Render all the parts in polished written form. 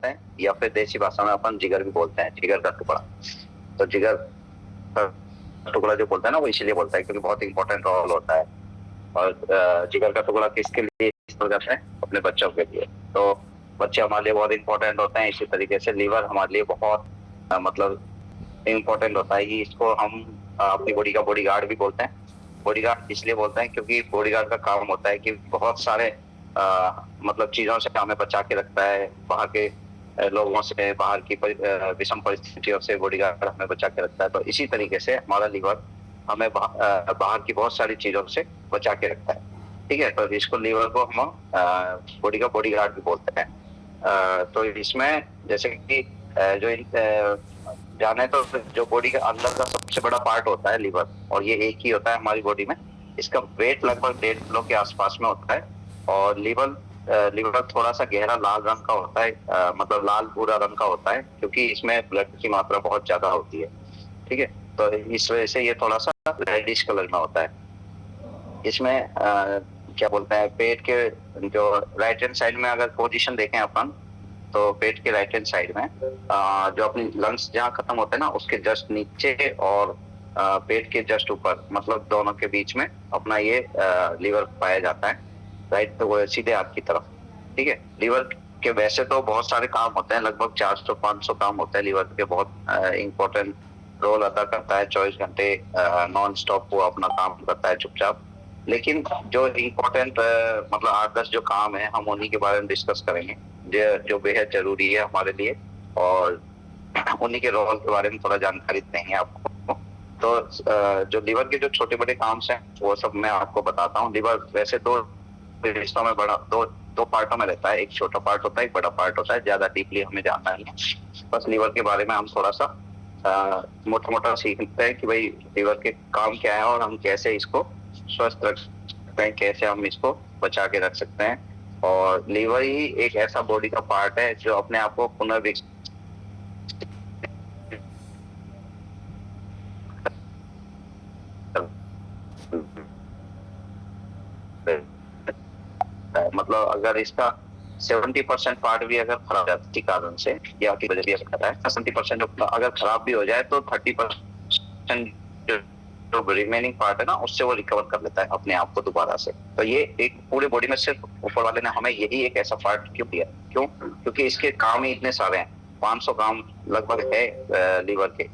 हैं, या फिर देसी भाषा में अपन जिगर भी बोलते हैं, जिगर का टुकड़ा। तो जिगर का टुकड़ा जो बोलता है ना, वो इसीलिए बोलता है क्योंकि बहुत इंपॉर्टेंट रोल होता है। और जिगर का टुकड़ा किसके लिए इस्तेमाल करते हैं? अपने बच्चों के लिए। तो बच्चे हमारे लिए बहुत इंपॉर्टेंट होते हैं। इसी तरीके से लीवर हमारे लिए बहुत मतलब इम्पोर्टेंट होता है। कि इसको हम अपनी बॉडी का बॉडीगार्ड भी बोलते हैं। बॉडीगार्ड इसलिए बोलते हैं क्योंकि बॉडीगार्ड का काम होता है कि बहुत सारे मतलब चीजों से हमें बचा के रखता है, बाहर के लोगों से, बाहर की विषम परिस्थितियों से बॉडीगार्ड हमें बचा के रखता है। तो इसी तरीके से हमारा लीवर हमें बाहर की बहुत सारी चीजों से बचा के रखता है। ठीक है, तो इसको लीवर को हम बॉडी का बॉडीगार्ड भी बोलते हैं। तो इसमें जैसे कि जो जाने तो जो बॉडी के अंदर का सबसे बड़ा पार्ट होता है लीवर, और ये एक ही होता है हमारी बॉडी में। इसका वेट लगभग 1.5 किलो के आसपास में होता है। और लीवर थोड़ा सा गहरा लाल रंग का होता है, मतलब लाल भूरा रंग का होता है, क्योंकि इसमें ब्लड की मात्रा बहुत ज्यादा होती है। ठीक है, तो इस वजह से ये थोड़ा सा रेडिश कलर में होता है। इसमें क्या बोलते हैं, पेट के जो राइट हैंड साइड में अगर पोजीशन देखें अपन, तो पेट के राइट हैंड साइड में जो अपनी लंग्स जहाँ खत्म होते हैं ना, उसके जस्ट नीचे और पेट के जस्ट ऊपर, मतलब दोनों के बीच में अपना ये लीवर पाया जाता है, राइट। तो वो सीधे हाथ की तरफ। ठीक है, लीवर के वैसे तो बहुत सारे काम होते हैं, लगभग 400-500 काम होते हैं लीवर के। बहुत इंपॉर्टेंट रोल अदा करता है। 24 घंटे नॉन स्टॉप वो अपना काम करता है चुपचाप। लेकिन जो इम्पोर्टेंट मतलब 8-10 जो काम है, हम उन्हीं के बारे में डिस्कस करेंगे, जो बेहद जरूरी है हमारे लिए, और उन्हीं के रोल के बारे में थोड़ा जानकारी देंगे आपको। तो जो लीवर के जो छोटे बड़े काम हैं, वो सब मैं आपको बताता हूँ। लीवर वैसे दो हिस्सों में बड़ा दो पार्टों में रहता है। एक छोटा पार्ट होता है, एक बड़ा पार्ट होता है। ज्यादा डीपली हमें जानना नहीं है, बस लीवर के बारे में हम थोड़ा सा मोटा मोटा सीखते हैं कि भाई लीवर के काम क्या है, और हम कैसे इसको स्वस्थ रख सकते हैं, कैसे हम इसको बचा के रख सकते हैं। और लीवर ही एक ऐसा बॉडी का पार्ट है जो अपने आप को पुनर्विकसित मतलब अगर इसका 70% पार्ट भी अगर खराब जाती कारण से या की वजह से सकता है, 70% अगर खराब भी हो जाए तो 30% जो रिमेनिंग पार्ट है ना, उससे वो रिकवर कर लेता है अपने आप को दोबारा से। तो ये एक पूरे बॉडी में सिर्फ ऊपर वाले ने हमें यही एक ऐसा पार्ट क्यों दिया? क्यों? क्योंकि इसके काम ही इतने सारे हैं, 500 काम लगभग है लीवर के।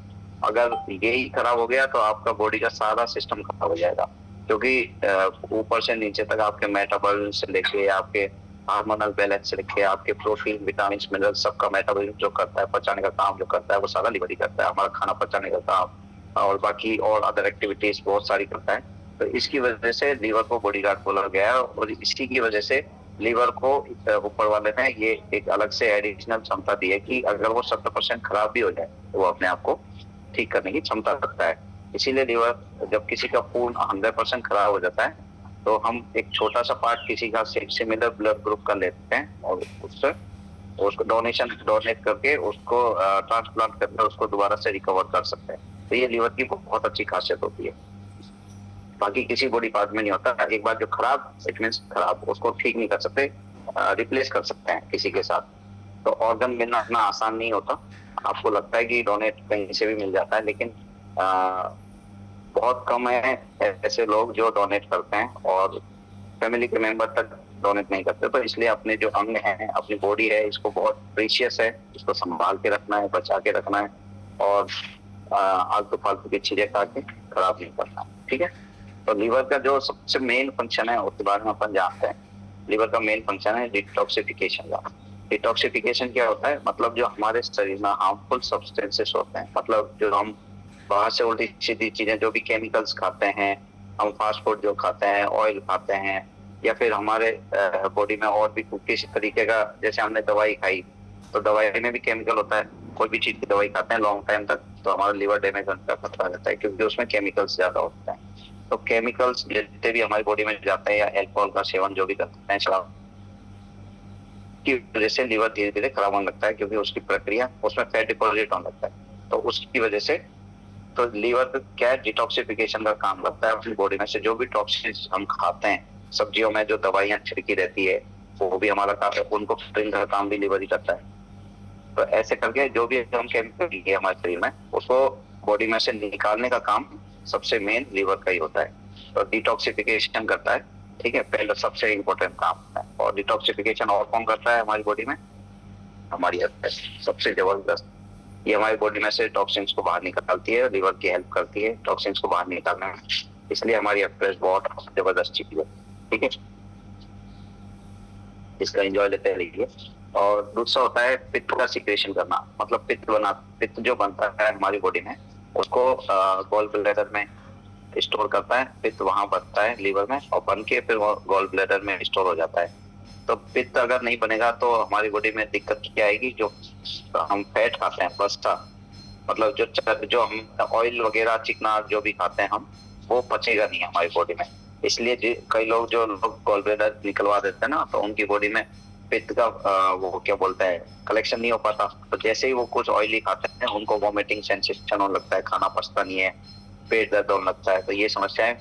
अगर यही खराब हो गया तो आपका बॉडी का सारा सिस्टम खराब हो जाएगा, क्योंकि ऊपर से नीचे तक आपके मेटाबॉलिज्म से लेके आपके हार्मोनल बैलेंस से लेके आपके प्रोटीन, विटामिन, मिनरल, सबका मेटाबॉलिज्म जो करता है, पचाने का काम जो करता है, वो सारा लीवर ही करता है। हमारा खाना पचाने का काम और बाकी और अदर एक्टिविटीज बहुत सारी करता है। तो इसकी वजह से लीवर को बॉडीगार्ड बोला गया है, और इसी की वजह से लीवर को ऊपर वाले ने ये एक अलग से एडिशनल क्षमता दी है कि अगर वो 70% खराब भी हो जाए तो वो अपने आप को ठीक करने की क्षमता रखता है। इसीलिए लीवर जब किसी का पूर्ण 100% खराब हो जाता है, तो हम एक छोटा सा पार्ट किसी का सिमिलर ब्लड ग्रुप का लेते हैं, और उससे उसको डोनेट करके उसको ट्रांसप्लांट करके उसको दोबारा से रिकवर कर सकते हैं। तो ये लीवर की बहुत अच्छी खासियत होती है। बाकी किसी बॉडी पार्ट में नहीं होता। एक बार जो खराब, इट मीन्स खराब, उसको ठीक नहीं कर सकते, रिप्लेस कर सकते हैं किसी के साथ। तो ऑर्गन मिलना इतना आसान नहीं होता। आपको लगता है कि डोनेट कहीं से भी मिल जाता है, लेकिन बहुत कम है ऐसे लोग जो डोनेट करते हैं, और फैमिली के मेंबर तक डोनेट नहीं करते। तो इसलिए अपने जो अंग है, अपनी बॉडी है, इसको बहुत प्रीशियस है, इसको संभाल के रखना है, बचा के रखना है, और आलतू फालतू की चीजें खा के खराब नहीं करना। ठीक है, तो लीवर का जो सबसे मेन फंक्शन है उसके बारे में अपन जानते हैं। लीवर का मेन फंक्शन है डिटॉक्सिफिकेशन का। डिटॉक्सिफिकेशन क्या होता है? मतलब जो हमारे शरीर में हार्मफुल सब्सटेंसेस होते हैं, मतलब जो हम बाहर से उल्टी सीधी चीजें, जो भी केमिकल्स खाते हैं, हम फास्ट फूड जो खाते हैं, ऑयल खाते हैं, या फिर हमारे बॉडी में और भी किसी तरीके का, जैसे हमने दवाई खाई, तो दवाई में भी केमिकल होता है। कोई भी चीज की दवाई खाते हैं लॉन्ग टाइम तक, तो हमारा लिवर डैमेज होने का खतरा रहता है, क्योंकि उसमें केमिकल्स ज्यादा होते हैं। तो केमिकल्स जितने भी हमारी बॉडी में जाते हैं, या अल्कोहल का सेवन जो भी करते हैं, शराब की वजह से लिवर धीरे धीरे खराब होने लगता है, क्योंकि उसकी प्रक्रिया, उसमें फैट डिपॉजिट होने लगता है। तो उसकी वजह से तो लीवर क्या है, डिटॉक्सिफिकेशन का काम करता है अपनी बॉडी में से। जो भी टॉक्सिन्स हम खाते हैं, सब्जियों में जो दवाइयां छिड़की रहती है, वो भी हमारा काम है, उनको फिल्टर का काम भी लीवर ही करता है। तो ऐसे करके जो भी हम केमिकल लिए हमारे शरीर में, उसको बॉडी में से निकालने का काम सबसे मेन लीवर का ही होता है। तो डिटॉक्सिफिकेशन करता है, ठीक है, पहले सबसे इम्पोर्टेंट काम है। और डिटॉक्सिफिकेशन और कौन करता है हमारी बॉडी में? हमारी सबसे जबरदस्त, ये हमारी बॉडी में से टॉक्सिन्स को बाहर निकालती है, लीवर की हेल्प करती है टॉक्सिन्स को बाहर निकालने में, इसलिए हमारी एक्सप्रेस बहुत जबरदस्त चीज है, ठीक है, इसका एंजॉय लेते रहिए। और दूसरा होता है पित्त का सिक्रेशन करना, मतलब पित्त जो बनता है हमारी बॉडी में, उसको गॉल ब्लैडर में स्टोर करता है, पित्त वहां बनता है लीवर में, और बन के फिर वो गॉल ब्लैडर में स्टोर हो जाता है। तो पित्त अगर नहीं बनेगा तो हमारी बॉडी में दिक्कत क्या आएगी? जो हम फैट खाते हैं, पस्ता, मतलब जो हम ऑयल वगैरह चिकना जो भी खाते हैं हम, वो पचेगा नहीं हमारी बॉडी में। इसलिए कई लोग जो लोग गॉल ब्लैडर निकलवा देते हैं ना, तो उनकी बॉडी में पित्त का वो क्या बोलते हैं, कलेक्शन नहीं हो पाता। तो जैसे ही वो कुछ ऑयली खाते हैं, उनको वॉमिटिंग सेंसेशन होने लगता है, खाना पचता नहीं है, पेट दर्द होने लगता है। तो ये समस्याएं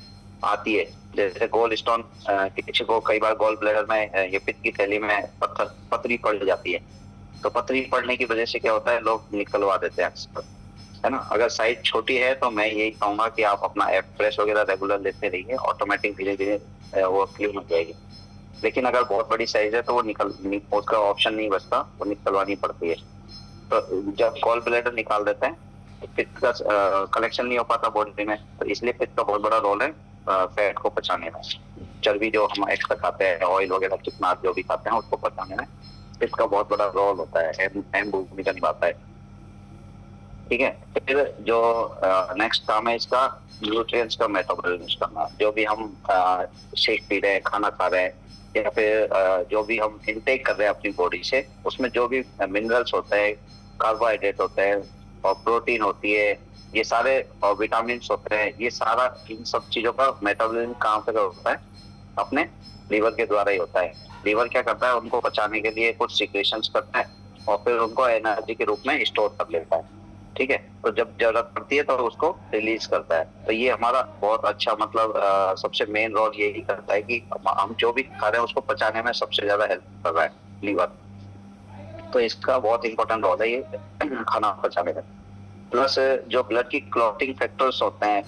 आती है। जैसे गोल स्टोन, किसी को कई बार गॉल ब्लैडर में ये पित्त की थैली में पथरी पड़ जाती है। तो पथरी पड़ने की वजह से क्या होता है, लोग निकलवा देते हैं अक्सर, है ना। अगर साइज छोटी है तो मैं यही कहूंगा कि आप अपना फ्रेश वगैरह रेगुलर लेते रहिए, ऑटोमेटिक धीरे धीरे वो क्लीन हो जाएगी। लेकिन अगर बहुत बड़ी साइज है तो वो उसका ऑप्शन नहीं बचता, वो निकलवानी पड़ती है। तो जब गॉल ब्लैडर निकाल देते हैं, पित्त का कलेक्शन नहीं हो पाता बॉडी में, तो इसलिए पित्त का बहुत बड़ा रोल है फैट को पचाने में। चर्बी जो हम एक्स्ट्रा खाते हैं, ऑयल वगैरह कितना जो भी खाते हैं, उसको पचाने में पित्त का बहुत बड़ा रोल होता है, अहम भूमिका निभाता है, ठीक है। फिर जो नेक्स्ट काम है इसका, न्यूट्रिएंट्स का मेटाबॉलिज्म करना। जो भी हम शेक पी रहे हैं, खाना खा रहे हैं, या फिर जो भी हम इनटेक कर रहे हैं अपनी बॉडी से, उसमें जो भी मिनरल्स होते हैं, कार्बोहाइड्रेट होते हैं, और प्रोटीन होती है, ये सारे, और विटामिन होते हैं, ये सारा इन सब चीजों का मेटाबॉलिज्म कहाँ पे होता है? अपने लीवर के द्वारा ही होता है। लीवर क्या करता है, उनको पचाने के लिए कुछ सिक्रेशंस करता है, और फिर उनको एनर्जी के रूप में स्टोर कर लेता है, ठीक है। तो जब जरूरत पड़ती है तो उसको रिलीज करता है। तो ये हमारा बहुत अच्छा, मतलब सबसे मेन रोल यही करता है कि हम जो भी खा रहे हैं उसको पचाने में सबसे ज्यादा हेल्प कर रहा है लीवर। तो इसका बहुत इंपॉर्टेंट रोल है ये खाना पचाने में। प्लस जो ब्लड की क्लॉटिंग फैक्टर्स होते हैं,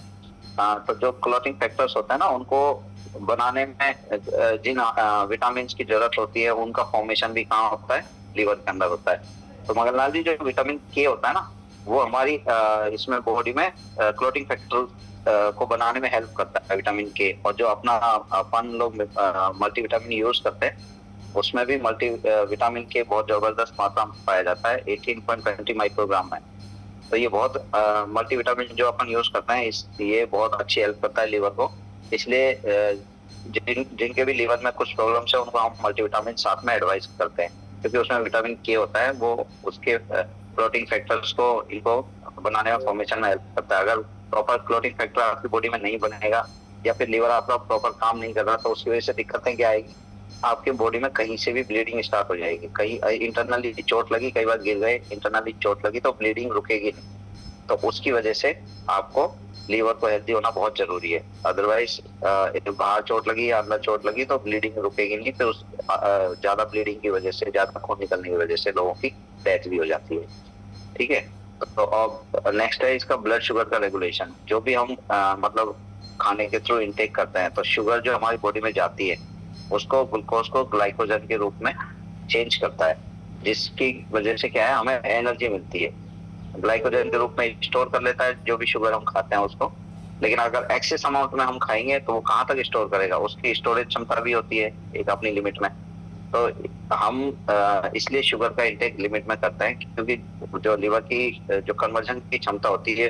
तो जो क्लॉटिंग फैक्टर्स होते हैं ना, उनको बनाने में जिन विटामिन की जरूरत होती है, उनका फॉर्मेशन भी कहाँ होता है? लीवर के अंदर होता है। तो मगरलाल जी, जो विटामिन के होता है ना, वो हमारी इसमें बॉडी में क्लॉटिंग फैक्टर को बनाने में हेल्प करता है, विटामिन के। और जो अपना अपन लोग मल्टीविटामिन यूज करते हैं, उसमें भी मल्टी विटामिन के बहुत जबरदस्त मात्रा में पाया जाता है, 18.20 माइक्रोग्राम में। तो ये बहुत मल्टीविटामिन जो अपन यूज करते हैं, ये बहुत अच्छी हेल्प करता है लीवर को। इसलिए जिनके भी लीवर में कुछ प्रॉब्लम्स है, उनको हम मल्टीविटामिन साथ में एडवाइस करते हैं, क्योंकि उसमें विटामिन के होता है, वो उसके क्लॉटिंग फैक्टर्स को इनको बनाने में, फॉर्मेशन में हेल्प करता है। अगर प्रॉपर क्लॉटिंग फैक्टर आपकी बॉडी में नहीं बनेगा, या फिर लीवर आपका प्रॉपर काम नहीं कर रहा, तो उसकी वजह से दिक्कतें क्या आएगी? आपकी बॉडी में कहीं से भी ब्लीडिंग स्टार्ट हो जाएगी। कहीं इंटरनली चोट लगी, कई बार गिर गए, इंटरनली चोट लगी तो ब्लीडिंग रुकेगी नहीं। तो उसकी वजह से आपको लीवर को हेल्दी होना बहुत जरूरी है। अदरवाइज बाहर चोट लगी या अंदर चोट लगी तो ब्लीडिंग रुकेगी नहीं, फिर उस ज्यादा ब्लीडिंग की वजह से, ज्यादा खून निकलने की वजह से लोगों की डेथ भी हो जाती है, ठीक है। तो अब नेक्स्ट है इसका ब्लड शुगर का रेगुलेशन। जो भी हम मतलब खाने के थ्रू इनटेक करते हैं, तो शुगर जो हमारी बॉडी में जाती है, उसको ग्लूकोज को ग्लाइकोजन के रूप में चेंज करता है, जिसकी वजह से क्या है, हमें एनर्जी मिलती है। ग्लाइकोजन के रूप में स्टोर कर लेता है जो भी शुगर हम खाते हैं उसको। लेकिन अगर एक्सेस अमाउंट में हम खाएंगे तो वो कहाँ तक स्टोर करेगा? उसकी स्टोरेज क्षमता भी होती है एक अपनी लिमिट में। तो हम इसलिए शुगर का इंटेक लिमिट में करते हैं, क्योंकि जो लीवर की जो कन्वर्जन की क्षमता होती है,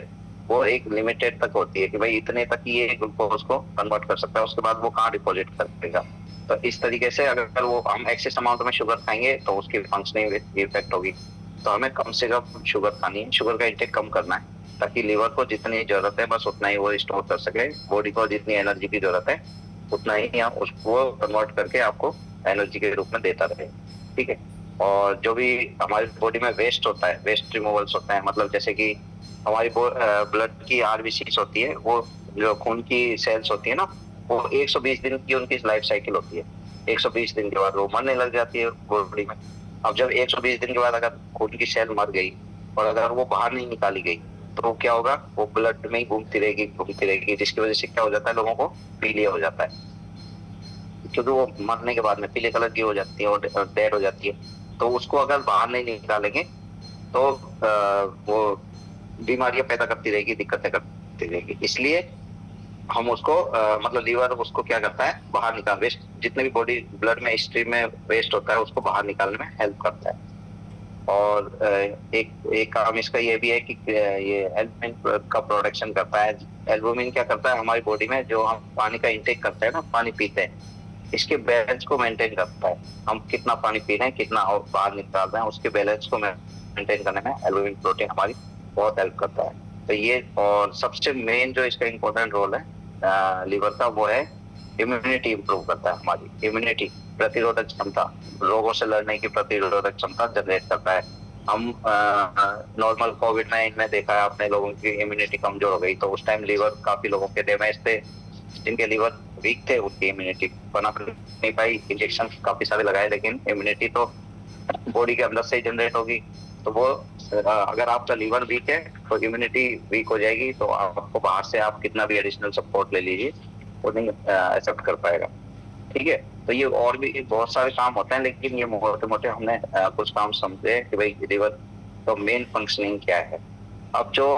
वो एक लिमिटेड तक होती है कि भाई इतने तक ही ये ग्लूकोज को कन्वर्ट कर सकता है, उसके बाद वो कहाँ डिपॉजिट करेगा। तो इस तरीके से अगर वो हम एक्सेस अमाउंट में शुगर खाएंगे तो उसकी फंक्शनिंग इफेक्ट होगी। तो हमें कम से कम शुगर खानी है, शुगर का इंटेक कम करना है, ताकि लीवर को जितनी जरूरत है बस उतना ही वो स्टोर कर सके। बॉडी को जितनी एनर्जी की जरूरत है उतना ही हम उसको कन्वर्ट करके आपको एनर्जी के रूप में देता रहे, ठीक है। और जो भी हमारी बॉडी में वेस्ट होता है, वेस्ट रिमूवल्स होते हैं, मतलब जैसे कि हमारी ब्लड की आरबीसीज होती है, वो जो खून की सेल्स होती है ना, वो 120 दिन की उनकी लाइफ साइकिल होती है। 120 दिन के बाद वो मरने लग जाती है बॉडी में। अब जब 120 दिन के बाद अगर खून की सेल मर गई और अगर वो बाहर नहीं निकाली गई तो क्या होगा, वो ब्लड में ही घूमती रहेगी, जिसकी वजह से क्या हो जाता है, लोगों को पीलिया हो जाता है, क्योंकि वो मरने के बाद में पीले कलर की हो जाती है और डेड हो जाती है। तो उसको अगर बाहर नहीं निकालेंगे तो वो बीमारियां पैदा करती रहेगी, दिक्कतें करती रहेगी। इसलिए हम उसको मतलब लीवर उसको क्या करता है, बाहर निकाल, वेस्ट जितने भी बॉडी ब्लड में स्ट्रीम में वेस्ट होता है उसको बाहर निकालने में हेल्प करता है। और एक एक काम इसका ये भी है कि ये एल्बुमिन का प्रोडक्शन करता है। एल्बुमिन क्या करता है, हमारी बॉडी में जो हम पानी का इंटेक करते हैं ना, पानी पीते हैं, इसके बैलेंस को मेंटेन करता है। हम कितना पानी पी रहे हैं, कितना और बाहर निकाल रहे हैं, उसके बैलेंस को मेंटेन करने में एल्बुमिन प्रोटीन हमारी बहुत हेल्प करता है। तो ये, और सबसे मेन जो इसका इम्पोर्टेंट रोल है लीवर का, वो है इम्यूनिटी इंप्रूव करता है, हमारी इम्यूनिटी, प्रतिरोधक क्षमता, रोगों से लड़ने की प्रतिरोधक क्षमता जनरेट करता है। हम नॉर्मल कोविड-19 में देखा है आपने, लोगों की इम्यूनिटी कमजोर हो गई, तो उस टाइम लीवर काफी लोगों के डैमेज थे, जिनके लीवर वीक थे, उनकी इम्यूनिटी बना नहीं पाई, इंजेक्शन काफी सारे लगाए, लेकिन इम्यूनिटी तो बॉडी के अंदर से ही जनरेट होगी। तो वो अगर आपका लीवर वीक है तो इम्यूनिटी वीक हो जाएगी, तो आपको बाहर से आप कितना भी एडिशनल सपोर्ट ले लीजिए, वो नहीं एक्सेप्ट कर पाएगा। ठीक है, तो ये और भी बहुत सारे काम होते हैं, लेकिन ये मोटे मोटे हमने कुछ काम समझे कि भाई लीवर तो मेन फंक्शनिंग क्या है। अब जो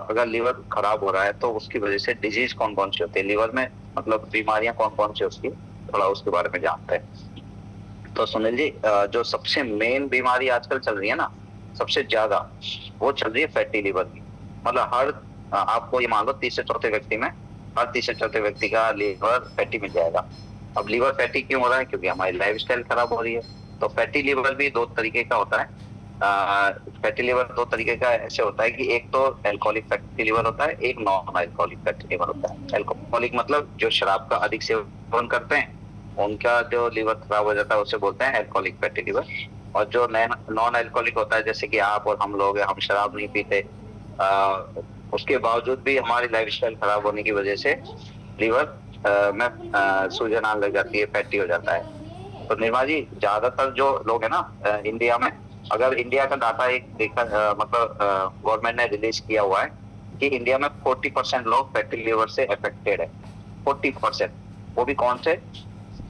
अगर लीवर खराब हो रहा है तो उसकी वजह से डिजीज कौन कौन सी होती है लीवर में, मतलब बीमारियां कौन कौन सी उसकी, थोड़ा उसके बारे में जानते हैं। तो सुनील जी, जो सबसे मेन बीमारी आजकल चल रही है ना, सबसे ज्यादा, वो चल रही है फैटी लीवर की। मतलब हर आपको ये मान लो तीसरे चौथे व्यक्ति में, हर तीसरे चौथे व्यक्ति का लीवर फैटी मिल जाएगा। अब लीवर फैटी क्यों हो रहा है, क्योंकि हमारी लाइफस्टाइल खराब हो रही है। तो फैटी लीवर भी दो तरीके का होता है। फैटी लिवर दो तरीके का ऐसे होता है कि एक तो एल्कोहलिक फैटी लिवर होता है, एक नॉन एल्कोहलिक फैटी लिवर होता है। एल्कोहलिक मतलब जो शराब का अधिक सेवन करते हैं, उनका जो लिवर खराब हो जाता है उसे बोलते हैं एल्कोहलिक फैटी लिवर। और जो नॉन एल्कोहलिक होता है, जैसे कि आप और हम लोग हैं, हम शराब नहीं पीते, उसके बावजूद भी हमारी लाइफस्टाइल खराब होने की वजह से लीवर में सूजन आने लग जाती है, फैटी हो जाता है। तो निर्मा जी, ज्यादातर जो लोग है ना इंडिया में, अगर इंडिया का डाटा एक देखा, मतलब गवर्नमेंट ने रिलीज किया हुआ है कि इंडिया में 40% लोग फैटी लिवर से अफेक्टेड है। 40%, वो भी कौन से,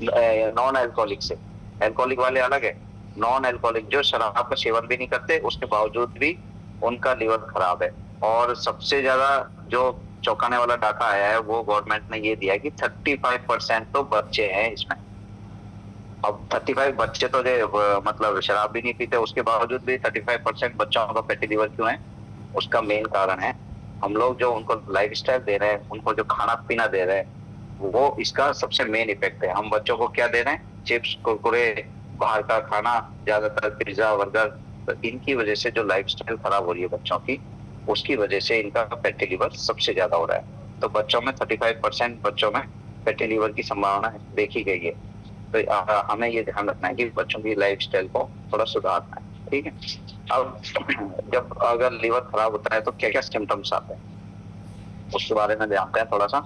नॉन अल्कोहलिक से। अल्कोहलिक वाले अलग है, नॉन अल्कोहलिक जो शराब का सेवन भी नहीं करते, उसके बावजूद भी उनका लिवर खराब है। और सबसे ज्यादा जो चौंकाने वाला डाटा आया है, वो गवर्नमेंट ने ये दिया है कि 35% तो बच्चे हैं इसमें। अब 35 बच्चे तो जो मतलब शराब भी नहीं पीते, उसके बावजूद भी 35% बच्चों का फैटी लिवर क्यों है, उसका मेन कारण है हम लोग जो उनको लाइफस्टाइल दे रहे हैं, उनको जो खाना पीना दे रहे हैं, वो इसका सबसे मेन इफेक्ट है। हम बच्चों को क्या दे रहे हैं, चिप्स, कुरकुरे, बाहर का खाना, ज्यादातर पिज्जा, बर्गर। तो इनकी वजह से जो लाइफस्टाइल खराब हो रही है बच्चों की, उसकी वजह से इनका फैटी लिवर सबसे ज्यादा हो रहा है। तो बच्चों में 35% बच्चों में फैटी लिवर की संभावना देखी गई है। तो हमें ये ध्यान रखना है कि बच्चों की लाइफस्टाइल को थोड़ा सुधारना है। ठीक है, अब जब अगर लीवर खराब होता है तो क्या क्या सिम्टम्स आते हैं, उसके बारे में जानते हैं थोड़ा सा।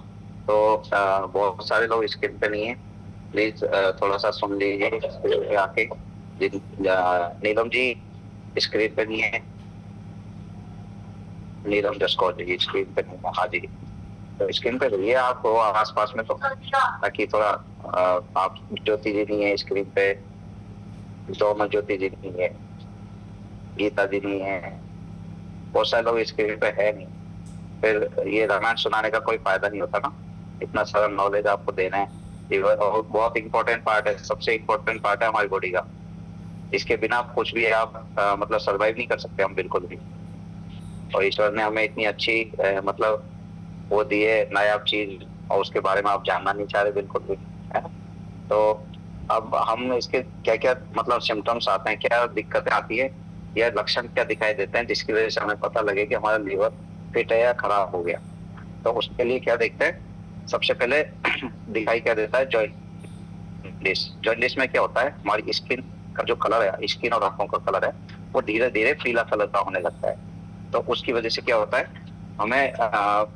तो बहुत सारे लोग स्क्रीन पे नहीं है, प्लीज थोड़ा सा सुन लीजिए आके। नीलम जी स्क्रीन पे नहीं है, नीलम जसकौर जी स्क्रीन पे नहीं है। हाँ जी, तो स्क्रीन पे रहिए आप आस पास में, तो ताकि थोड़ा आप, ज्योति जी नहीं है स्क्रीन पे, सौम्य ज्योति जी नहीं है, गीता जी नहीं है, बहुत सारे लोग स्क्रीन पे है नहीं। फिर ये रामायण सुनाने का कोई फायदा नहीं होता ना, इतना सारा नॉलेज आपको देना है। लीवर और बहुत इंपॉर्टेंट पार्ट है, सबसे इंपॉर्टेंट पार्ट है हमारी बॉडी का। इसके बिना कुछ भी आप मतलब सर्वाइव नहीं कर सकते हम, बिल्कुल भी। और ईश्वर ने हमें इतनी अच्छी मतलब वो दी है नायाब चीज, और उसके बारे में आप जानना नहीं चाह रहे बिल्कुल भी, है ना। तो अब हम इसके क्या क्या मतलब सिम्टम्स आते हैं, क्या दिक्कतें आती है, या लक्षण क्या दिखाई देते हैं, जिसकी वजह से हमें पता लगे कि हमारा लीवर फिट है या खराब हो गया। तो उसके लिए क्या देखते हैं, सबसे पहले दिखाई क्या देता है, जॉइंटिस। जॉइंटिस में क्या होता है, हमारी स्किन का जो कलर है, स्किन और आंखों का कलर है, वो धीरे धीरे पीला कलर का होने लगता है। तो उसकी वजह से क्या होता है, हमें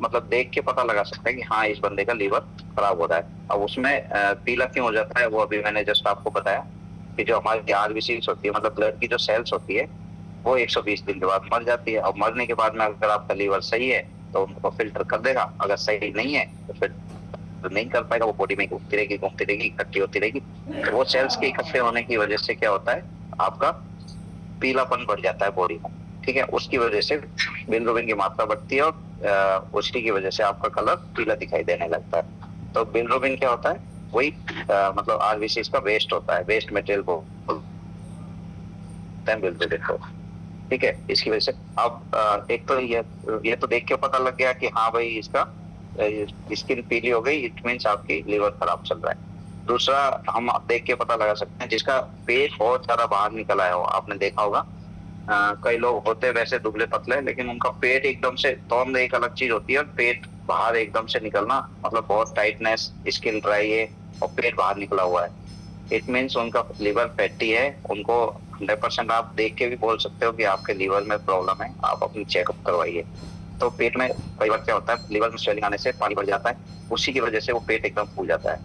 मतलब देख के पता लगा सकते हैं कि हाँ इस बंदे का लीवर खराब हो रहा है। अब उसमें पीला क्यों हो जाता है, वो अभी मैंने जस्ट आपको बताया कि जो हमारी आरबीसीज होती है, मतलब ब्लड की जो सेल्स होती है, वो 120 दिन के बाद मर जाती है। और मरने के बाद में अगर आपका लीवर सही है तो उनको फिल्टर कर देगा, अगर सही नहीं है तो फिर नहीं कर पाएगा, वो बॉडी में घूमती रहेगी, इकट्ठी होती रहेगी। तो वो सेल्स के इकट्ठे होने की वजह से क्या होता है, आपका पीलापन बढ़ जाता है बॉडी में। ठीक है, उसकी वजह से बिलिरुबिन की मात्रा बढ़ती है और उसी की वजह से आपका कलर पीला दिखाई देने लगता है। तो बिलिरुबिन क्या होता है, वही मतलब आरबीसी का वेस्ट होता है, वेस्ट मटेरियल बोलते हैं बिलिरुबिन को। ठीक है, इसकी वजह से अब एक तो ये तो देख के पता लग गया कि हाँ भाई इसका स्किन पीली हो गई, इट मीन्स आपकी लीवर खराब चल रहा है। दूसरा हम देख के पता लगा सकते हैं जिसका पेट बहुत ज्यादा बाहर निकल आया हो, आपने देखा होगा कई लोग होते हैं वैसे दुबले पतले, लेकिन उनका पेट एकदम से, तौंद एक अलग चीज होती है और पेट बाहर एकदम से निकलना, मतलब बहुत टाइटनेस, स्किन ड्राई है और पेट बाहर निकला हुआ है, इट मीन्स उनका लीवर फैटी है। उनको 100% आप देख के भी बोल सकते हो कि आपके लीवर में प्रॉब्लम है, आप अपनी चेकअप करवाइए। तो पेट में कई बार क्या होता है, लीवर में स्वेलिंग आने से पानी बढ़ जाता है, उसी की वजह से वो पेट एकदम फूल जाता है,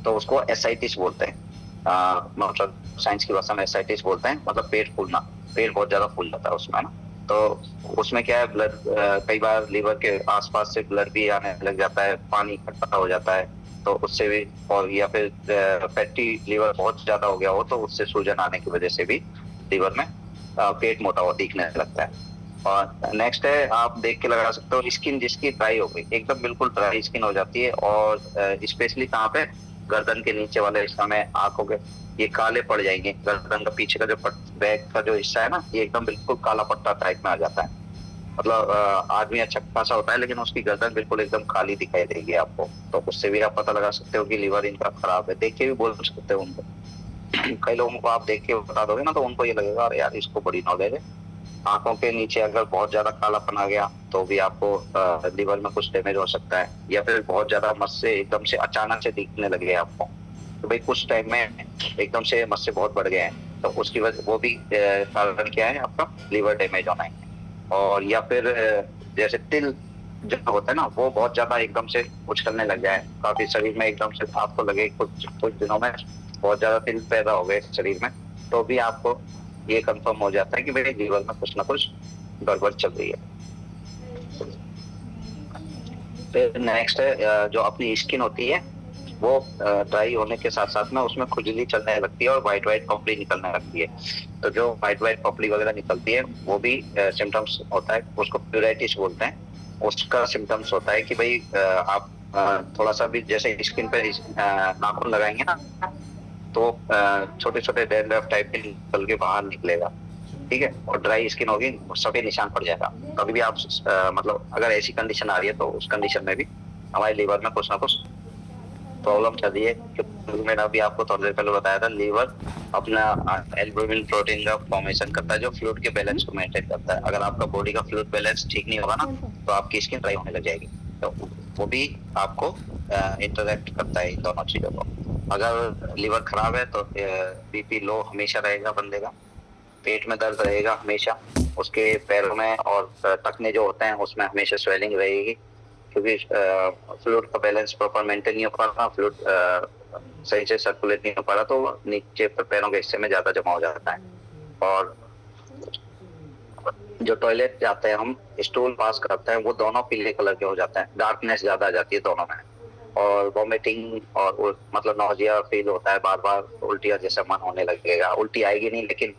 तो उसको एसाइटिस बोलते हैं। मतलब साइंस की भाषा में एसाइटिस बोलते हैं, मतलब पेट फूलना, पेट बहुत ज्यादा फूल जाता है उसमें ना। तो उसमें क्या है, ब्लड कई बार लीवर के आसपास से ब्लड भी आने लग जाता है, पानी इकट्ठा हो जाता है, तो उससे भी, और या फिर फैटी लीवर बहुत ज्यादा हो गया हो तो उससे सूजन आने की वजह से भी लीवर में पेट मोटा हुआ दिखने लगता है। और नेक्स्ट है, आप देख के लगा सकते हो, स्किन जिसकी ड्राई हो गई, एकदम बिल्कुल ड्राई स्किन हो जाती है, और स्पेशली कहाँ पे, गर्दन के नीचे वाले हिस्सा में आंखों के ये काले पड़ जाएंगे, गर्दन का पीछे का जो बैक का जो हिस्सा है ना, ये एकदम बिल्कुल काला पट्टा टाइप में आ जाता है। मतलब आदमी अच्छा खासा होता है लेकिन उसकी गर्दन बिल्कुल एकदम काली दिखाई देगी आपको, तो उससे भी आप पता लगा सकते हो कि लीवर इनका खराब है, देख के भी बोल सकते हो उनको। कई लोगों को आप देख के बता दोगे ना तो उनको ये लगेगा अरे यार इसको बड़ी नॉलेज है। आंखों के नीचे अगर बहुत ज्यादा कालापन आ गया तो भी आपको लीवर में कुछ डैमेज हो सकता है, या फिर बहुत ज्यादा मस्से एकदम से अचानक से दिखने लगे आपको, तो भाई कुछ टाइम में एकदम से मस्से बहुत बढ़ गए हैं, तो उसकी वजह वो भी कारण क्या है, आपका लीवर डैमेज होना है। और या फिर जैसे तिल जो होता है ना, वो बहुत ज्यादा एकदम से उछलने लग जाए, काफी शरीर में एकदम से आपको लगे कुछ कुछ दिनों में बहुत ज्यादा तिल पैदा हो गए शरीर में, तो भी आपको ये कंफर्म हो जाता है कि मेरे लीवर में कुछ ना कुछ गड़बड़ चल रही है। फिर नेक्स्ट है जो अपनी स्किन होती है, वो ड्राई होने के साथ साथ में उसमें खुजली चलने लगती है और व्हाइट व्हाइट पपड़ी निकलने लगती है। तो जो व्हाइट व्हाइट पपड़ी वगैरह निकलती है वो भी सिम्टम्स होता है, उसको प्यूराइटिस बोलते हैं। उसका सिम्टम्स होता है कि भाई आप थोड़ा सा भी जैसे स्किन पे नाखून लगाएंगे ना, तो छोटे छोटे डैंड्रफ टाइप के निकल के बाहर निकलेगा। ठीक है, और ड्राई स्किन होगी, सफेद निशान पड़ जाएगा। कभी भी आप मतलब अगर ऐसी कंडीशन आ रही है तो उस कंडीशन में भी हमारे लीवर में कुछ ना कुछ प्रॉब्लम चल रही है। क्योंकि मैंने अभी आपको थोड़ी देर पहले बताया था, लीवर अपना एल्बुमिन प्रोटीन का फॉर्मेशन करता है जो फ्लूइड के बैलेंस को मेंटेन करता है। अगर आपका बॉडी का फ्लूइड बैलेंस ठीक नहीं होगा ना तो आपकी स्किन ड्राई होने लग जाएगी, तो वो भी आपको इंटरेक्ट करता है इन दोनों चीजों को। अगर लीवर खराब है तो बीपी लो हमेशा रहेगा बंदे का, पेट में दर्द रहेगा हमेशा, उसके पैरों में और टखने जो होते हैं उसमें हमेशा स्वेलिंग रहेगी, क्योंकि फ्लूइड का बैलेंस प्रॉपर मेंटेन नहीं हो पा रहा, फ्लूइड सही से सर्कुलेट नहीं हो पा रहा, तो नीचे पैरों के हिस्से में ज्यादा जमा हो जाता है। और जो टॉयलेट जाते हैं हम, स्टूल पास करते हैं, वो दोनों पीले कलर के हो जाते हैं, डार्कनेस ज्यादा आ जाती है दोनों में, और वॉमिटिंग और मतलब नौजिया फील होता है, बार बार उल्टियां जैसा मन होने लगेगा। उल्टी आएगी नहीं लेकिन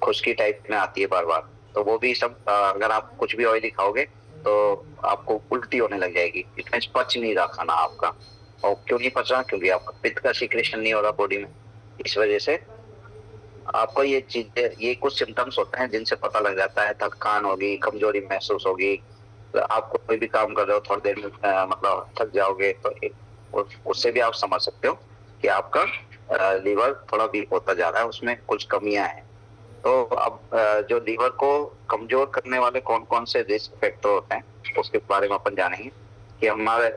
खुश्की टाइप में आती है बार बार। तो वो भी सब अगर आप कुछ भी ऑयली खाओगे तो आपको उल्टी होने लग जाएगी, इट मींस पच नहीं रहा खाना आपका। और क्यों नहीं पच रहा, क्योंकि आपका पित्त का सिक्रेशन नहीं हो रहा बॉडी में, इस वजह से आपको ये चीजें, ये कुछ सिम्टम्स होते हैं जिनसे पता लग जाता है। थकान होगी, कमजोरी महसूस होगी, तो आप कोई भी काम कर रहे हो थोड़ी देर में मतलब थक जाओगे, तो उससे भी आप समझ सकते हो कि आपका लीवर थोड़ा वीक होता जा रहा है, उसमें कुछ कमियां हैं। तो अब जो लीवर को कमजोर करने वाले कौन कौन से रिस्क फैक्टर होते हैं उसके बारे में अपन जानेंगे कि हमारे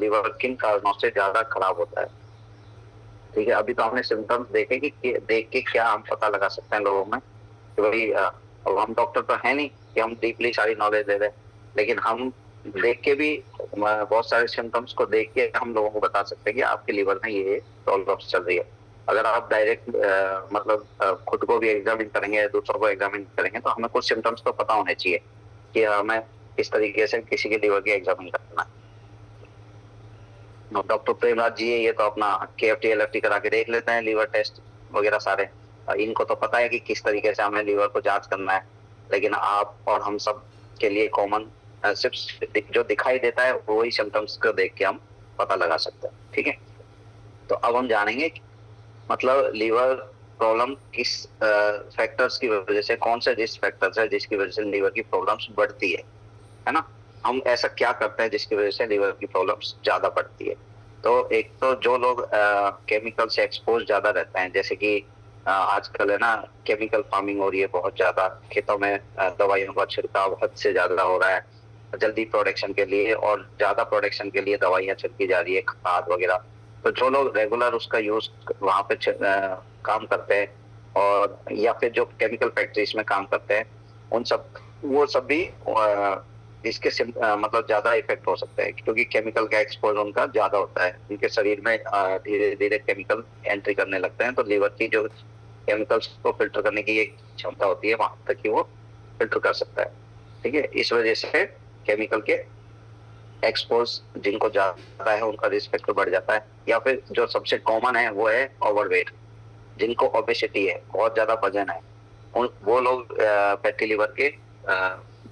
लीवर किन कारणों से ज्यादा खराब होता है। ठीक है, अभी तो हमने सिम्टम्स देखे कि देख के क्या हम पता लगा सकते हैं लोगों में कि भाई अब हम डॉक्टर तो है नहीं कि हम डीपली सारी नॉलेज दे दें, लेकिन हम देख के भी बहुत सारे सिम्टम्स को देख के हम लोगों को बता सकते हैं कि आपके लीवर में ये प्रॉब्लम चल रही है। अगर आप डायरेक्ट खुद को भी एग्जामिन करेंगे, दूसरों को एग्जामिन करेंगे, तो हमें कुछ सिम्टम्स तो पता होने चाहिए कि हमें किस तरीके से किसी के लीवर की एग्जामिन करना है। डॉक्टर प्रेमराज जी है, ये तो अपना KFT LFT करा के देख लेते हैं, लीवर टेस्ट वगैरह सारे। इनको तो पता है कि किस तरीके से हमें लीवर को जांच करना है, लेकिन आप और हम सब के लिए कॉमन सिर्फ जो दिखाई देता है वही सिम्टम्स को देख के हम पता लगा सकते हैं। ठीक है, तो अब हम जानेंगे मतलब लीवर प्रॉब्लम किस फैक्टर्स की वजह से, कौन से रिस्क फैक्टर्स है जिसकी वजह से लीवर की प्रॉब्लम्स बढ़ती है ना। हम ऐसा क्या करते हैं जिसकी वजह से लीवर की प्रॉब्लम्स ज्यादा बढ़ती है। तो एक तो जो लोग केमिकल से एक्सपोज ज्यादा रहते हैं, जैसे कि आजकल है ना केमिकल फार्मिंग हो रही है बहुत ज्यादा, खेतों में दवाइयों का छिड़काव हद से ज्यादा हो रहा है जल्दी प्रोडक्शन के लिए, और ज्यादा प्रोडक्शन के लिए दवाइयां छिड़की जा रही है, खाद वगैरह। तो जो लोग रेगुलर उसका यूज वहां पे काम करते हैं, और या फिर जो केमिकल फैक्ट्रीज में काम करते हैं, उन सब वो सब भी इसके मतलब ज्यादा इफेक्ट हो सकता है, क्योंकि केमिकल का एक्सपोज उनका ज्यादा होता है, उनके शरीर में धीरे धीरे केमिकल एंट्री करने लगते हैं। तो लीवर की जो केमिकल्स को फिल्टर करने की एक क्षमता होती है, वहां तक कि वो फिल्टर कर सकता है। ठीक है, इस वजह से केमिकल के एक्सपोज जिनको ज्यादा है उनका रिस्क फैक्टर बढ़ जाता है। या फिर जो सबसे कॉमन है वो है ओवरवेट, जिनको ओबेसिटी है, बहुत ज्यादा वजन है, वो लोग फैटी लीवर के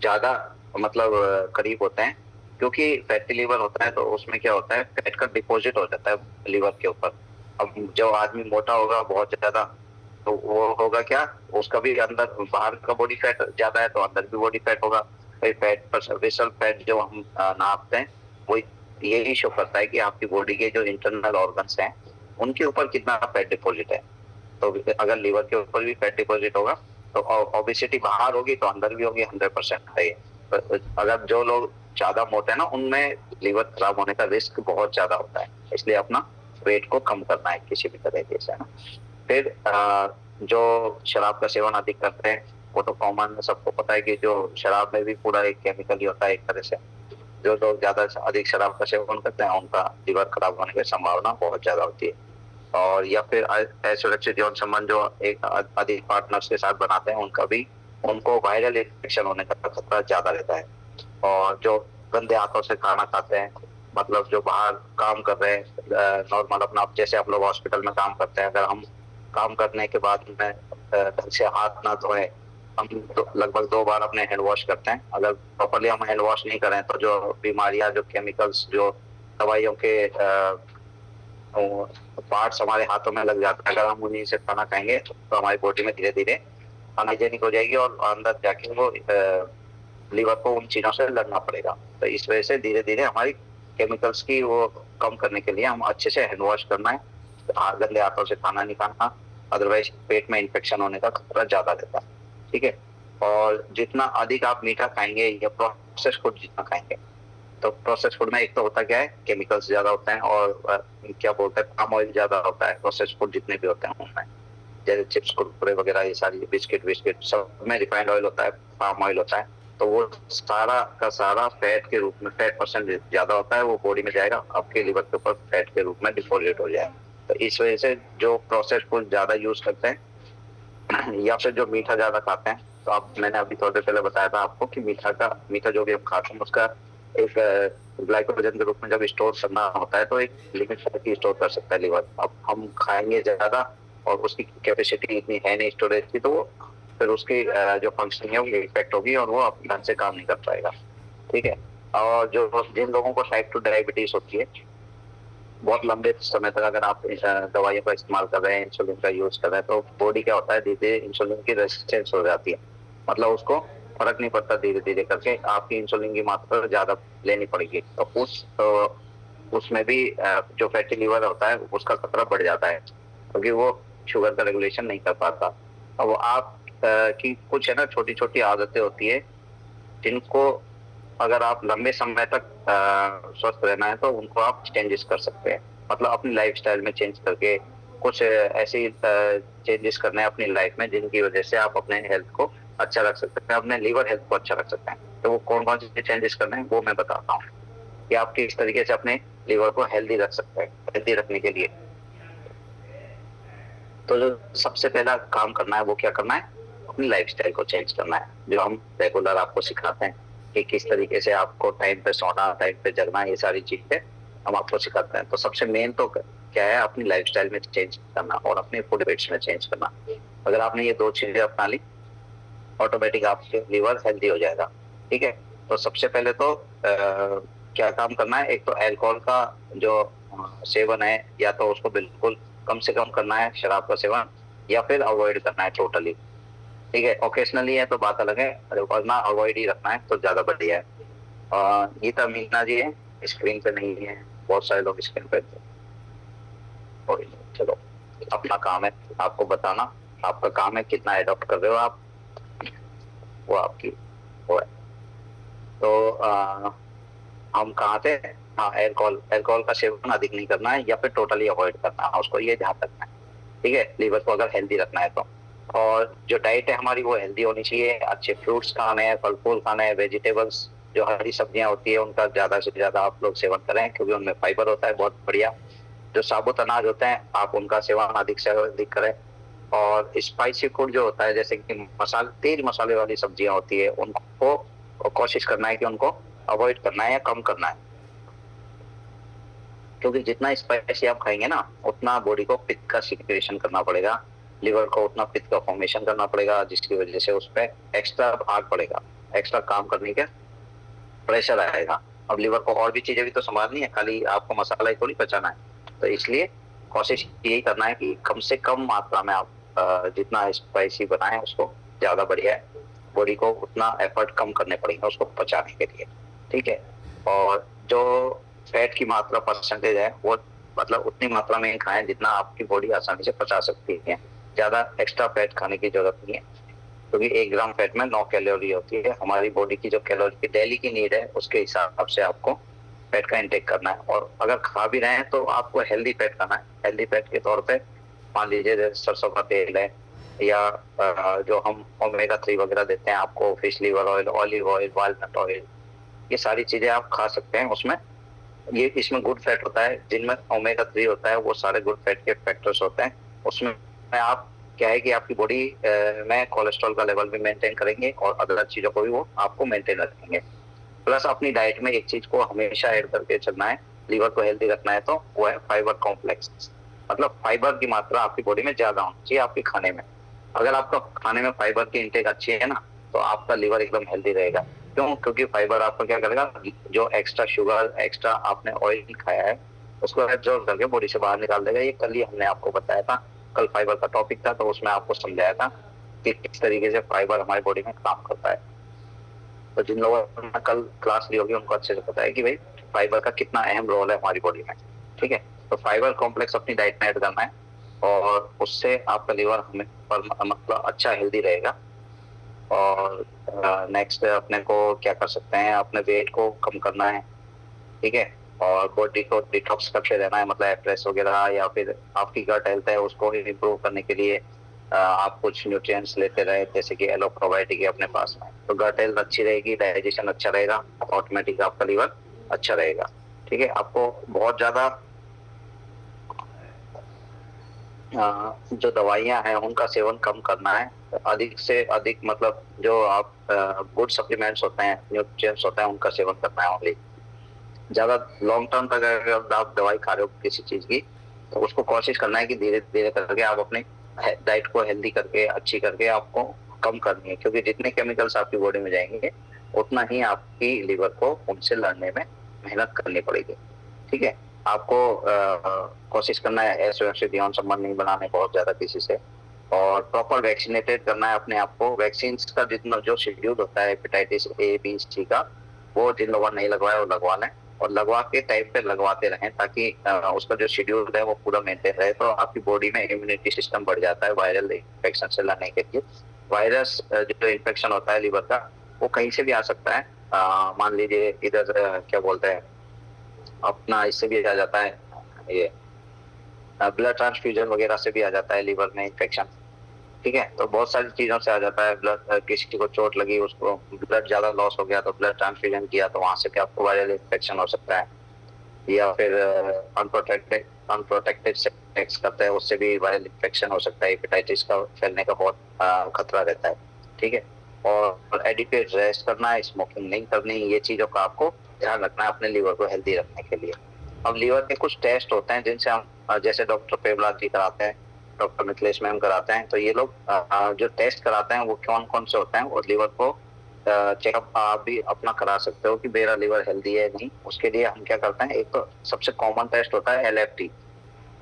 ज्यादा करीब होते हैं, क्योंकि फैटी लीवर होता है तो उसमें क्या होता है, फैट का डिपॉजिट हो जाता है लीवर के ऊपर। अब जो आदमी मोटा होगा बहुत ज्यादा, तो वो होगा क्या, उसका भी अंदर बाहर का बॉडी फैट ज्यादा है तो अंदर भी बॉडी फैट होगा। फैट विसरल फैट जो हम नापते हैं वो यही शो करता है कि आपकी बॉडी के जो इंटरनल ऑर्गन्स हैं उनके ऊपर कितना फैट डिपॉजिट है। तो अगर लीवर के ऊपर भी फैट डिपॉजिट होगा तो ओबेसिटी बाहर होगी तो अंदर भी होगी, 100% है। तो अगर जो लोग ज्यादा मोटे हैं ना, उनमें लीवर खराब होने का रिस्क बहुत ज्यादा होता है, इसलिए अपना वेट को कम करना है किसी भी तरीके से ना। फिर जो शराब का सेवन अधिक करते हैं, वो तो कॉमन सबको पता है कि जो शराब में भी पूरा एक केमिकल ही होता है एक तरह से। जो लोग ज्यादा अधिक शराब का सेवन करते हैं उनका लीवर खराब होने की संभावना बहुत ज्यादा होती है। और या फिर असुरक्षित यौन संबंध जो एक अधिक पार्टनर्स के साथ बनाते हैं, उनको वायरल इन्फेक्शन होने का खतरा ज्यादा रहता है। और जो गंदे हाथों से खाना खाते हैं, मतलब जो बाहर काम कर रहे हैं नॉर्मल अपना, जैसे आप लोग हॉस्पिटल में काम करते हैं, अगर हम काम करने के बाद में ढंग से हाथ ना धोए, हम लगभग 2 बार अपने हैंड वॉश करते हैं। अगर प्रॉपरली हम हैंड वॉश नहीं करें तो जो बीमारियां, जो केमिकल्स, जो दवाइयों के पार्ट्स हमारे हाथों में लग जाता है, अगर हम उन्हीं से खाना खाएंगे तो हमारी बॉडी में धीरे धीरे अनहाइजेनिक हो जाएगी और अंदर जाके वो लीवर को उन चीजों से लड़ना पड़ेगा। तो इस वजह से धीरे धीरे हमारी केमिकल्स की वो कम करने के लिए हम अच्छे से हैंड वॉश करना है, गंदे हाथों से खाना नहीं खाना, अदरवाइज पेट में इन्फेक्शन होने का खतरा ज्यादा रहता है। ठीक है, और जितना अधिक आप मीठा खाएंगे या प्रोसेस फूड जितना खाएंगे, तो प्रोसेस फूड में एक तो होता क्या है, केमिकल्स ज्यादा होते हैं, और क्या बोलते हैं, पाम ऑयल ज्यादा होता है। प्रोसेस फूड जितने भी होते हैं उनमें, जैसे चिप्स, कुरकुरे वगैरह, ये सारी बिस्किट सब में रिफाइंड ऑयल होता है, पाम ऑयल होता है। तो वो सारा का सारा फैट के रूप में, फैट परसेंट ज्यादा होता है, वो बॉडी में जाएगा, आपके लिवर के ऊपर फैट के रूप में डिपॉजिट हो जाएगा। तो इस वजह से जो प्रोसेस फूड ज्यादा यूज करते हैं या फिर जो मीठा ज्यादा खाते हैं, तो आप, मैंने अभी थोड़ी देर पहले बताया था आपको कि मीठा जो भी हम खाते हैं उसका एक ग्लाइकोजन के रूप में जब स्टोर करना होता है तो एक लिमिट तक ही स्टोर कर सकता है लीवर। अब हम खाएंगे ज्यादा और उसकी कैपेसिटी इतनी है नहीं स्टोरेज की, तो फिर उसकी जो फंक्शनिंग है वो इफेक्ट होगी और वो ढंग से काम नहीं कर पाएगा। ठीक है, और जो जिन लोगों को टाइप 2 डायबिटीज होती है, बहुत लंबे समय तक अगर आप दवाइयों का इस्तेमाल कर रहे हैं, इंसुलिन का यूज कर रहे हैं, तो बॉडी क्या होता है, धीरे धीरे इंसुलिन की रेजिस्टेंस हो जाती है। मतलब उसको फर्क नहीं पड़ता, धीरे धीरे करके आपकी इंसुलिन की मात्रा ज्यादा लेनी पड़ेगी। तो उसमें भी जो फैटी लीवर होता है उसका खतरा बढ़ जाता है, क्योंकि वो शुगर का रेगुलेशन नहीं कर पाता। अब आप की कुछ है ना छोटी छोटी आदतें होती है जिनको अगर आप लंबे समय तक स्वस्थ रहना है तो उनको आप चेंजेस कर सकते हैं। मतलब अपनी लाइफस्टाइल में चेंज करके कुछ ऐसी चेंजेस करने हैं अपनी लाइफ में जिनकी वजह से आप अपने हेल्थ को अच्छा रख सकते हैं, अपने लीवर हेल्थ को अच्छा रख सकते हैं। तो वो कौन कौन से चेंजेस करने हैं वो मैं बताता हूँ कि आप किस तरीके से अपने लीवर को हेल्दी रख सकते हैं। हेल्दी रखने के लिए तो जो सबसे पहला काम करना है वो क्या करना है, अपनी लाइफस्टाइल को चेंज करना है, जो हम रेगुलर आपको सिखाते हैं कि किस तरीके से आपको टाइम पे सोना, टाइम पे जगना, ये सारी चीजें हम आपको सिखाते हैं। तो सबसे मेन तो क्या है, अपनी लाइफस्टाइल में चेंज करना और अपने फूड हैबिट्स में चेंज करना। अगर आपने ये दो चीजें अपना ली, ऑटोमेटिक आपके लीवर हेल्दी हो जाएगा। ठीक है, तो सबसे पहले तो क्या काम करना है, एक तो अल्कोहल का जो सेवन है, या तो उसको बिल्कुल कम से कम करना है शराब का सेवन, या फिर अवॉइड करना है टोटली। ठीक है, ओकेशनली है तो बात अलग है, वरना अवॉइड ही रखना है तो ज्यादा बढ़िया है। गीता मीना जी है, स्क्रीन पे नहीं है, बहुत सारे लोग स्क्रीन पे। चलो, अपना काम है आपको बताना, आपका काम है कितना अडॉप्ट कर रहे हो आप, वो आपकी वो है। तो हम कहाँ थे, हाँ, अल्कोहल, अल्कोहल का सेवन अधिक नहीं करना है या फिर टोटली अवॉइड करना है उसको, ये ध्यान रखना है। ठीक है, लीवर को अगर हेल्दी रखना है तो। और जो डाइट है हमारी वो हेल्दी होनी चाहिए, अच्छे फ्रूट्स खाने हैं, फल फूल खाने हैं, वेजिटेबल्स, जो हरी सब्जियां होती है उनका ज्यादा से ज्यादा आप लोग सेवन करें, क्योंकि उनमें फाइबर होता है बहुत बढ़िया। जो साबुत अनाज होते हैं आप उनका सेवन अधिक से अधिक करें। और स्पाइसी फूड जो होता है, जैसे कि मसाले, तेज मसाले वाली सब्जियां होती है, उनको कोशिश करना है कि उनको अवॉइड करना है या कम करना है, क्योंकि जितना स्पाइसी आप खाएंगे ना, उतना बॉडी को पित्त का सिक्रेशन करना पड़ेगा, लिवर को उतना पित्त का फॉर्मेशन करना पड़ेगा, जिसकी वजह से उस पर एक्स्ट्रा भार पड़ेगा, एक्स्ट्रा काम करने के प्रेशर आएगा। अब लिवर को और भी चीजें भी तो संभालनी है, खाली आपको मसाला ही थोड़ी पचाना है। तो इसलिए कोशिश यही करना है कि कम से कम मात्रा में आप जितना स्पाइसी बनाए उसको ज्यादा बढ़िया है, बॉडी को उतना एफर्ट कम करने पड़ेगा उसको पचाने के लिए। ठीक है, और जो फैट की मात्रा परसेंटेज है वो मतलब उतनी मात्रा में खाएं जितना आपकी बॉडी आसानी से पचा सकती है, ज्यादा एक्स्ट्रा फैट खाने की जरूरत नहीं है, क्योंकि 1 ग्राम फैट में 9 कैलोरी होती है। हमारी बॉडी की जो कैलोरी की डेली की नीड है उसके हिसाब से आपको फैट का इंटेक करना है। और अगर खा भी रहे हैं तो आपको हेल्दी फैट खाना है। हेल्दी फैट के तौर पे मान लीजिए सरसों का तेल है, या जो हम ओमेगा 3 वगैरह देते हैं आपको, fish liver oil, olive oil, walnut oil, ये सारी चीजें आप खा सकते हैं। उसमें ये इसमें गुड फैट होता है, जिनमें ओमेगा 3 होता है वो सारे गुड फैट के फैक्टर्स होते हैं। उसमें आप क्या है कि आपकी बॉडी में कोलेस्ट्रॉल का लेवल भी मेंटेन करेंगे और अदर चीजों को भी वो आपको मेंटेन रखेंगे। प्लस अपनी डाइट में एक चीज को हमेशा ऐड करके चलना है, लीवर को हेल्दी रखना है, तो वो है फाइबर कॉम्प्लेक्स। मतलब फाइबर की मात्रा आपकी बॉडी में ज्यादा होनी चाहिए आपके खाने में। अगर आपका खाने में फाइबर की इंटेक अच्छी है ना, तो आपका लीवर एकदम हेल्दी रहेगा। क्यों? क्योंकि फाइबर आपको क्या करेगा, जो एक्स्ट्रा शुगर, एक्स्ट्रा आपने ऑयल खाया है उसको एब्जॉर्ब करके बॉडी से बाहर निकाल देगा। ये कल ही हमने आपको बताया था, कल फाइबर का टॉपिक था, तो उसमें आपको समझाया था कि किस तरीके से फाइबर हमारी बॉडी में काम करता है। तो जिन लोगों ने कल क्लास ली होगी उनको अच्छे से पता है कि भाई फाइबर का कितना अहम रोल है हमारी बॉडी में। ठीक है, तो फाइबर कॉम्प्लेक्स अपनी डाइट में ऐड करना है, और उससे आपका लीवर हमें मतलब अच्छा हेल्दी रहेगा। और नेक्स्ट अपने को क्या कर सकते हैं, अपने वेट को कम करना है। ठीक है, और बॉडी को डिटॉक्स करते रहना है, मतलब एप्रेस वगैरह, या फिर आपकी गट हेल्थ है उसको इम्प्रूव करने के लिए आप कुछ न्यूट्रिएंट्स लेते रहे, जैसे कि एलो प्रोबायोटिक है अपने पास में, तो गट हेल्थ अच्छी रहेगी, डाइजेशन अच्छा रहेगा, ऑटोमेटिक आपका लीवर अच्छा रहेगा। ठीक है, आपको बहुत ज्यादा जो दवाइयां हैं उनका सेवन कम करना है, अधिक से अधिक मतलब जो आप गुड सप्लीमेंट्स होते हैं, न्यूट्रिएंट्स होते हैं, उनका सेवन करना है ओनली। ज्यादा लॉन्ग टर्म तक अगर आप दवाई खा रहे हो किसी चीज की, तो उसको कोशिश करना है कि धीरे धीरे करके आप अपनी डाइट को हेल्दी करके, अच्छी करके आपको कम करनी है, क्योंकि जितने केमिकल्स आपकी बॉडी में जाएंगे उतना ही आपकी लिवर को उनसे लड़ने में मेहनत करनी पड़ेगी। ठीक है, आपको कोशिश करना है ऐसे वैसे ध्यान संबंध नहीं बनाने बहुत ज्यादा किसी से, और प्रॉपर वैक्सीनेटेड करना है अपने आप को। वैक्सीन का जितना जो शेड्यूल होता है हेपेटाइटिस ए बी सी का, वो जिन लोगों ने नहीं लगवाया वो लगवा लें, और लगवा के टाइम पे लगवाते रहें, ताकि उसका जो शेड्यूल है वो पूरा मेंटेन रहे। तो आपकी बॉडी में इम्यूनिटी सिस्टम बढ़ जाता है वायरल इन्फेक्शन से लड़ने के लिए। वायरस जो इन्फेक्शन होता है लीवर का, वो कहीं से भी आ सकता है। मान लीजिए इधर क्या बोलते हैं अपना, इससे भी आ जाता है, ये ब्लड ट्रांसफ्यूजन वगैरह से भी आ जाता है लीवर में इन्फेक्शन। ठीक है, तो बहुत सारी चीजों से आ जाता है। ब्लड, किसी को चोट लगी, उसको ब्लड ज्यादा लॉस हो गया तो ब्लड ट्रांसफ्यूजन किया, तो वहां से भी आपको वायरल इन्फेक्शन हो सकता है। या फिर अनप्रोटेक्टेड सेक्स करते हैं, उससे भी वायरल इन्फेक्शन हो सकता है, हेपेटाइटिस का फैलने का बहुत खतरा रहता है। ठीक है, और एडिक्वेट रेस्ट करना, स्मोकिंग नहीं करनी, ये चीजों का आपको ध्यान रखना है अपने लीवर को हेल्दी रखने के लिए। अब लीवर के कुछ टेस्ट होते हैं जिनसे हम जैसे डॉक्टर प्रेमलाल जी कराते हैं, डॉक्टर मिथिलेश मैम कराते हैं, तो ये लोग जो टेस्ट कराते हैं वो कौन कौन से होते हैं, और लीवर को चेकअप आप भी अपना करा सकते हो कि मेरा लीवर हेल्दी है नहीं। उसके लिए हम क्या करते हैं, एक तो सबसे कॉमन टेस्ट होता है LFT।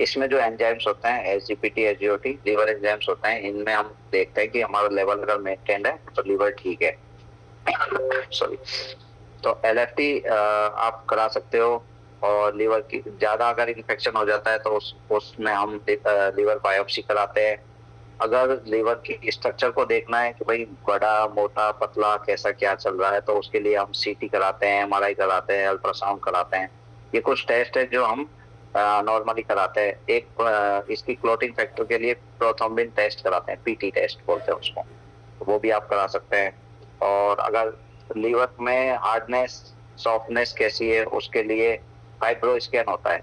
इसमें जो एंजाइम्स होते हैं SGPT SGOT लीवर एंजाइम्स होते हैं, इनमें हम देखते हैं कि हमारा लेवल अगर मेंटेन्ड है तो लीवर ठीक है। सॉरी। तो LFT आप करा सकते हो। और लीवर की ज्यादा अगर इन्फेक्शन हो जाता है तो उसमें हम लीवर बायोप्सी कराते हैं। अगर लीवर की स्ट्रक्चर को देखना है कि भाई बड़ा मोटा पतला कैसा क्या चल रहा है, तो उसके लिए हम CT कराते हैं, MRI कराते हैं, अल्ट्रासाउंड कराते हैं। ये कुछ टेस्ट है जो हम नॉर्मली कराते हैं। एक इसकी क्लोटिंग फैक्टर के लिए प्रोथ्रोम्बिन टेस्ट कराते हैं, PT टेस्ट बोलते हैं उसको, तो वो भी आप करा सकते हैं। और अगर लीवर में हार्डनेस सॉफ्टनेस कैसी है, उसके लिए फाइब्रो स्कैन होता है,